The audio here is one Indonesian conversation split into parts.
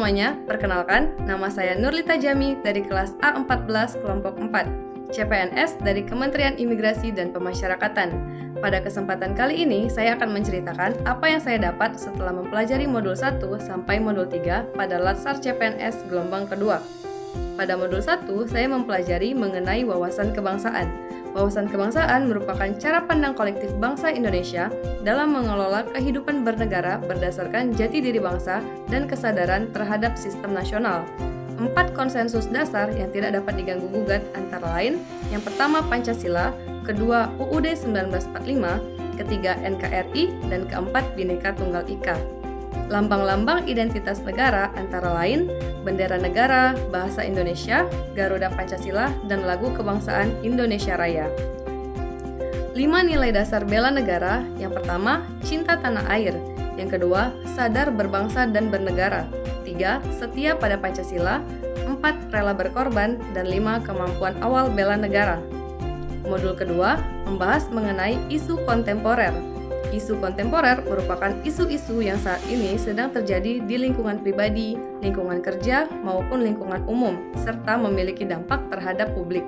semuanya, perkenalkan, nama saya Nurlita Jami dari kelas A14 kelompok 4, CPNS dari Kementerian Imigrasi dan Pemasyarakatan. Pada kesempatan kali ini, saya akan menceritakan apa yang saya dapat setelah mempelajari modul 1 sampai modul 3 pada Latsar CPNS gelombang kedua. Pada modul 1, saya mempelajari mengenai wawasan kebangsaan. Wawasan kebangsaan merupakan cara pandang kolektif bangsa Indonesia dalam mengelola kehidupan bernegara berdasarkan jati diri bangsa dan kesadaran terhadap sistem nasional. 4 konsensus dasar yang tidak dapat diganggu-gugat antara lain, yang pertama Pancasila, kedua UUD 1945, ketiga NKRI, dan keempat Bhinneka Tunggal Ika. Lambang-lambang identitas negara antara lain bendera negara, bahasa Indonesia, Garuda Pancasila, dan lagu kebangsaan Indonesia Raya. 5 nilai dasar bela negara, yang pertama, cinta tanah air, yang kedua, sadar berbangsa dan bernegara, 3, setia pada Pancasila, 4, rela berkorban, dan 5, kemampuan awal bela negara. Modul kedua, membahas mengenai isu kontemporer. Isu kontemporer merupakan isu-isu yang saat ini sedang terjadi di lingkungan pribadi, lingkungan kerja, maupun lingkungan umum, serta memiliki dampak terhadap publik.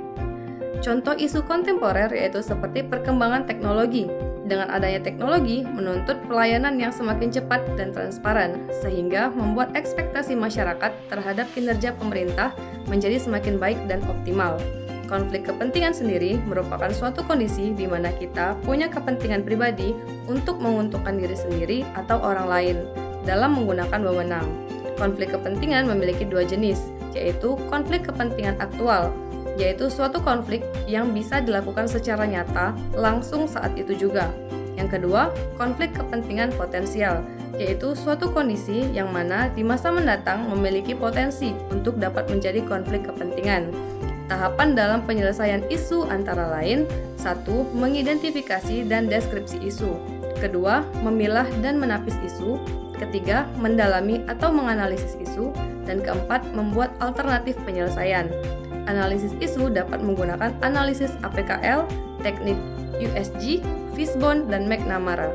Contoh isu kontemporer yaitu seperti perkembangan teknologi. Dengan adanya teknologi, menuntut pelayanan yang semakin cepat dan transparan, sehingga membuat ekspektasi masyarakat terhadap kinerja pemerintah menjadi semakin baik dan optimal. Konflik kepentingan sendiri merupakan suatu kondisi di mana kita punya kepentingan pribadi untuk menguntungkan diri sendiri atau orang lain dalam menggunakan wewenang. Konflik kepentingan memiliki 2 jenis, yaitu konflik kepentingan aktual, yaitu suatu konflik yang bisa dilakukan secara nyata langsung saat itu juga. Yang kedua, konflik kepentingan potensial, yaitu suatu kondisi yang mana di masa mendatang memiliki potensi untuk dapat menjadi konflik kepentingan. Tahapan dalam penyelesaian isu antara lain: 1. Mengidentifikasi dan deskripsi isu. Kedua, memilah dan menapis isu. Ketiga, mendalami atau menganalisis isu. Dan keempat, membuat alternatif penyelesaian. Analisis isu dapat menggunakan analisis APKL, teknik USG, Fishbone, dan McNamara.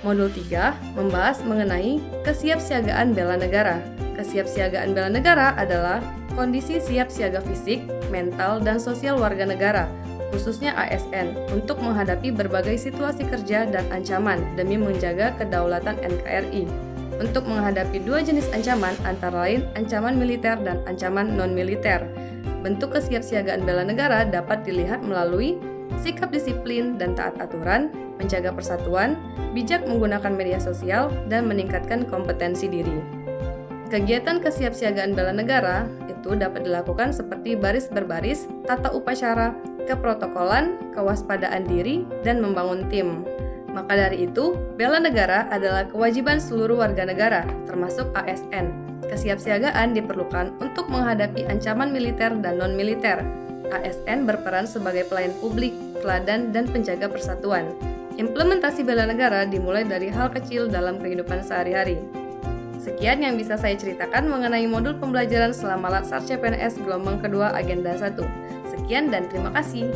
Modul 3 membahas mengenai kesiapsiagaan bela negara. Kesiapsiagaan bela negara adalah kondisi siap siaga fisik, mental, dan sosial warga negara, khususnya ASN, untuk menghadapi berbagai situasi kerja dan ancaman demi menjaga kedaulatan NKRI. Untuk menghadapi 2 jenis ancaman antara lain ancaman militer dan ancaman non-militer. Bentuk kesiapsiagaan bela negara dapat dilihat melalui sikap disiplin dan taat aturan, menjaga persatuan, bijak menggunakan media sosial, dan meningkatkan kompetensi diri. Kegiatan kesiapsiagaan bela negara itu dapat dilakukan seperti baris berbaris, tata upacara, keprotokolan, kewaspadaan diri, dan membangun tim. Maka dari itu, bela negara adalah kewajiban seluruh warga negara, termasuk ASN. Kesiapsiagaan diperlukan untuk menghadapi ancaman militer dan non-militer. ASN berperan sebagai pelayan publik, teladan, dan penjaga persatuan. Implementasi bela negara dimulai dari hal kecil dalam kehidupan sehari-hari. Sekian yang bisa saya ceritakan mengenai modul pembelajaran selama Latsar CPNS gelombang kedua Agenda 1. Sekian dan terima kasih.